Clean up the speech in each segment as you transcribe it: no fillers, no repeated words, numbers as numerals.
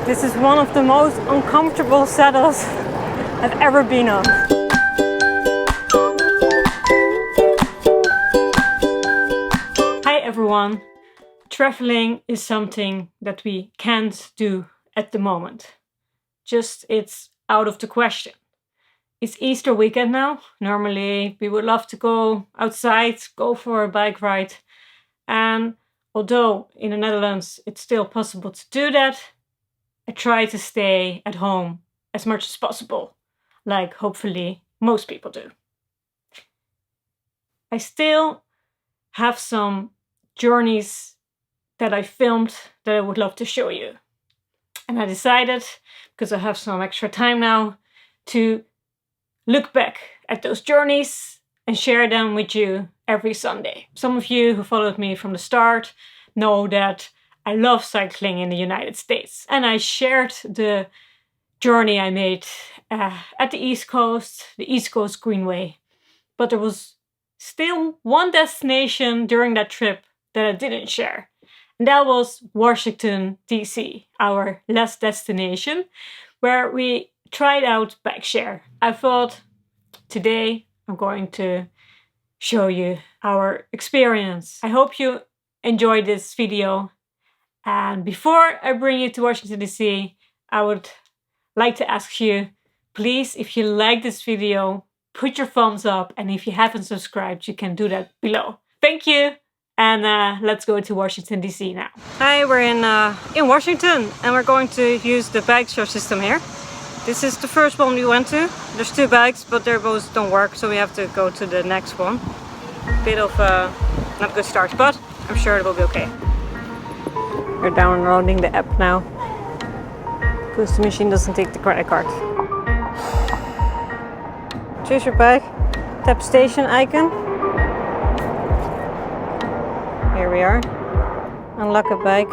This is one of the most uncomfortable saddles I've ever been on. Hi everyone! Traveling is something that we can't do at the moment. It's out of the question. It's Easter weekend now. Normally we would love to go outside, go for a bike ride. And although in the Netherlands it's still possible to do that, I try to stay at home as much as possible, like hopefully most people do. I still have some journeys that I filmed that I would love to show you. And I decided, because I have some extra time now, to look back at those journeys and share them with you every Sunday. Some of you who followed me from the start know that I love cycling in the United States. And I shared the journey I made at the East Coast Greenway. But there was still one destination during that trip that I didn't share. And that was Washington, D.C., our last destination, where we tried out Bikeshare. I thought today I'm going to show you our experience. I hope you enjoyed this video. And before I bring you to Washington, D.C., I would like to ask you, please, if you like this video, put your thumbs up. And if you haven't subscribed, you can do that below. Thank you. And let's go to Washington, D.C. now. Hi, we're in Washington and we're going to use the Bikeshare system here. This is the first one we went to. There's two bikes, but they both don't work, so we have to go to the next one. Bit of not good start, but I'm sure it will be okay. We're downloading the app now, because the machine doesn't take the credit card. Choose your bike, tap station icon. Here we are. Unlock a bike.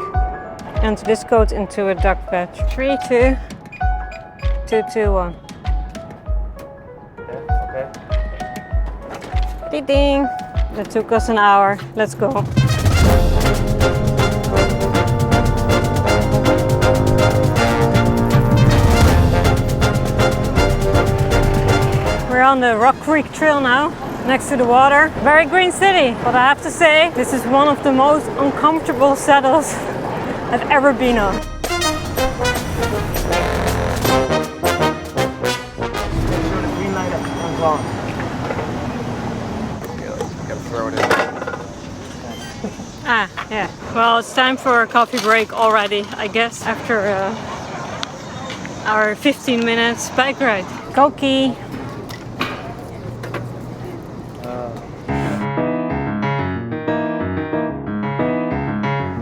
Enter this code into a duck badge. 32221. Okay. Ding ding. That took us an hour. Let's go. We're on the Rock Creek Trail now, next to the water. Very green city, but I have to say, this is one of the most uncomfortable saddles I've ever been on. Green light comes on. Gotta throw it in. Ah, yeah. Well, it's time for a coffee break already, I guess, after our 15 minutes bike ride. Koki.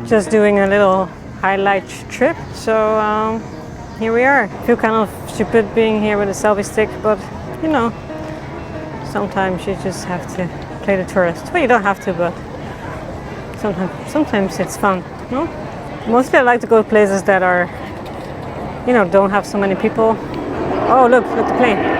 Just doing a little highlight trip, so here we are. I feel kind of stupid being here with a selfie stick, but you know, sometimes you just have to play the tourist. Well, you don't have to, but sometimes it's fun, no? Mostly I like to go to places that are, you know, don't have so many people. Oh, look the plane.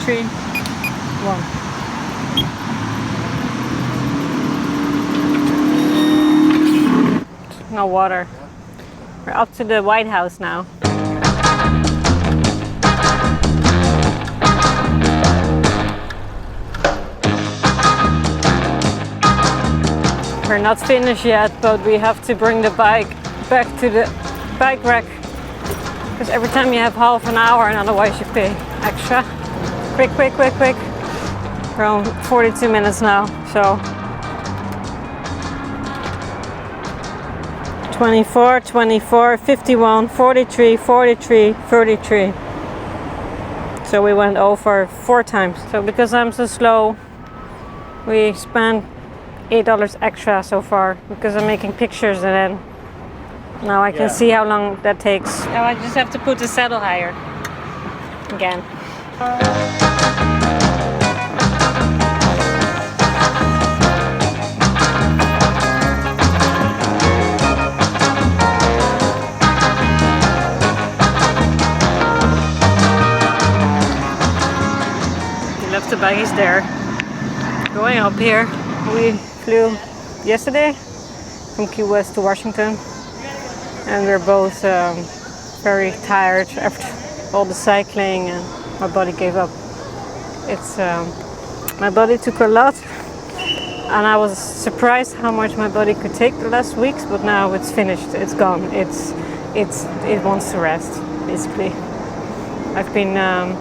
Three, one. No water. We're up to the White House now. We're not finished yet, but we have to bring the bike back to the bike rack, because every time you have half an hour and otherwise you pay extra. Quick. We're on 42 minutes now, so 24, 24, 51, 43, 43, 33. So we went over 4 times. So because I'm so slow, we spent $8 extra so far, because I'm making pictures, and then now I can see how long that takes. Now I just have to put the saddle higher again. capital bike is there. Going up here. We flew yesterday from Key West to Washington, and we're both very tired after all the cycling, and my body gave up. It's my body took a lot, and I was surprised how much my body could take the last weeks, but now it's finished. It's gone. It wants to rest, basically. I've been a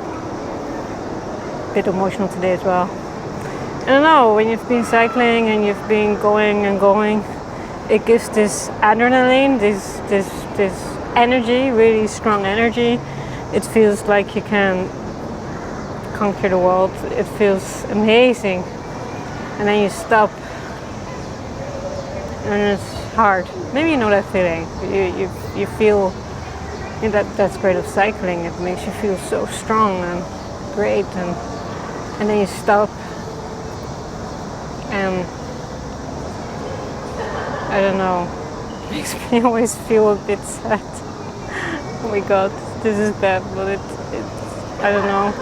bit emotional today as well. I don't know, when you've been cycling and you've been going and going, it gives this adrenaline, this energy, really strong energy. It feels like you can conquer the world. It feels amazing. And then you stop, and it's hard. Maybe you know that feeling. You feel that's great of cycling. It makes you feel so strong and great, and then you stop, and I don't know. It makes me always feel a bit sad. Oh my god, this is bad, but it I don't know.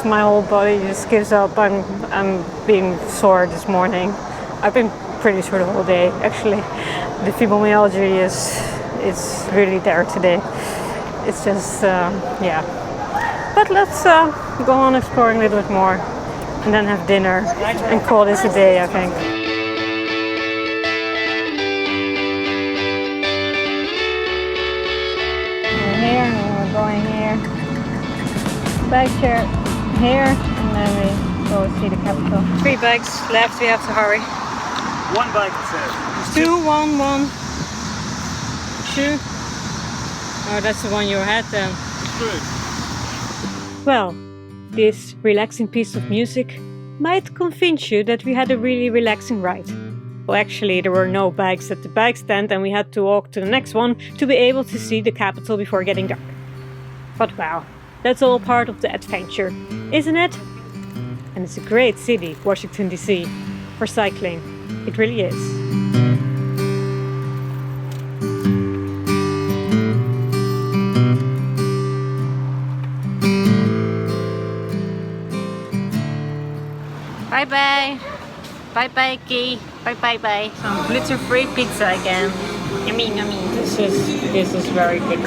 My whole body just gives up. I'm being sore this morning. I've been pretty sore the whole day. Actually, the fibromyalgia is really there today. It's just yeah. But let's go on exploring a little bit more, and then have dinner and call this a day, I think. We're here, and we're going here. Bikeshare here, and then we go see the Capitol. 3 bikes left, we have to hurry. 1 bike, it says. 2, 1, 1, 2. Oh, that's the one you had then. Good. Well, this relaxing piece of music might convince you that we had a really relaxing ride. Well, actually, there were no bikes at the bike stand, and we had to walk to the next one to be able to see the Capitol before getting dark. But wow, that's all part of the adventure, isn't it? And it's a great city, Washington, D.C., for cycling. It really is. Bye-bye. Bye-bye, Key. Bye-bye-bye. Some gluten-free pizza again. Yummy, yummy. This is very good.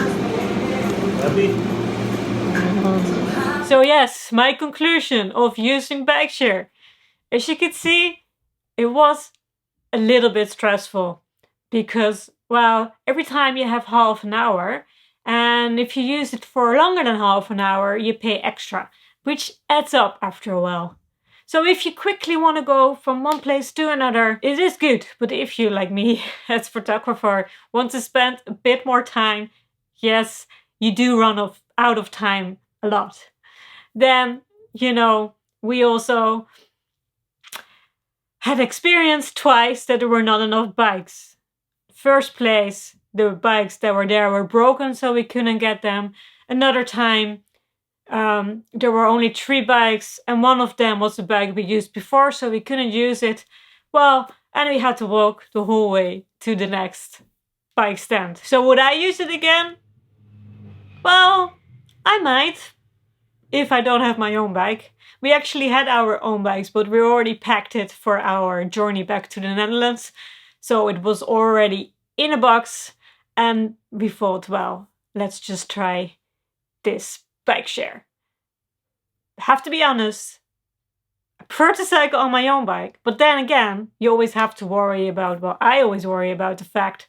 So yes, my conclusion of using Bikeshare. As you can see, it was a little bit stressful because, well, every time you have half an hour, and if you use it for longer than half an hour, you pay extra, which adds up after a while. So if you quickly want to go from one place to another, it is good. But if you, like me, as photographer, want to spend a bit more time, yes, you do run out of time a lot. Then, we also had experienced twice that there were not enough bikes. First place, the bikes that were there were broken, so we couldn't get them. Another time, there were only 3 bikes, and one of them was a bike we used before, so we couldn't use it. Well, and we had to walk the whole way to the next bike stand. So would I use it again? Well, I might, if I don't have my own bike. We actually had our own bikes, but we already packed it for our journey back to the Netherlands. So it was already in a box, and we thought, well, let's just try this Bikeshare. Have to be honest, I prefer to cycle on my own bike, but then again, you always have to worry about, well, I always worry about the fact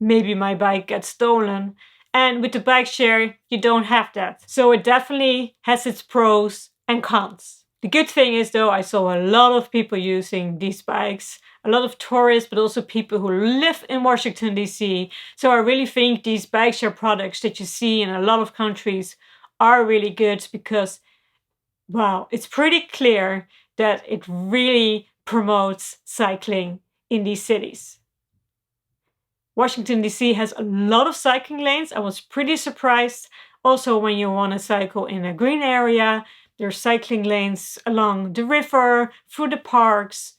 maybe my bike gets stolen, and with the Bikeshare, you don't have that. So it definitely has its pros and cons. The good thing is though, I saw a lot of people using these bikes, a lot of tourists, but also people who live in Washington, D.C. So I really think these Bikeshare products that you see in a lot of countries are really good because, wow, it's pretty clear that it really promotes cycling in these cities. Washington, D.C. has a lot of cycling lanes. I was pretty surprised. Also, when you want to cycle in a green area, there's cycling lanes along the river, through the parks.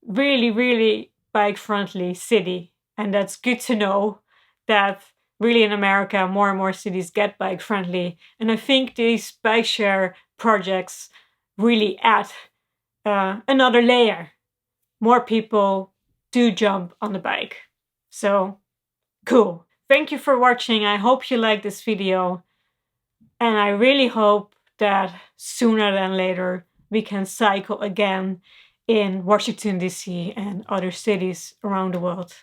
Really, really bike-friendly city. And that's good to know that really in America, more and more cities get bike friendly. And I think these bike share projects really add another layer. More people do jump on the bike. So cool. Thank you for watching. I hope you liked this video. And I really hope that sooner than later we can cycle again in Washington, D.C. and other cities around the world.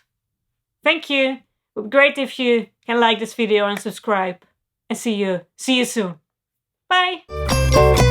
Thank you. It would be great if you can like this video and subscribe. And see you soon. Bye.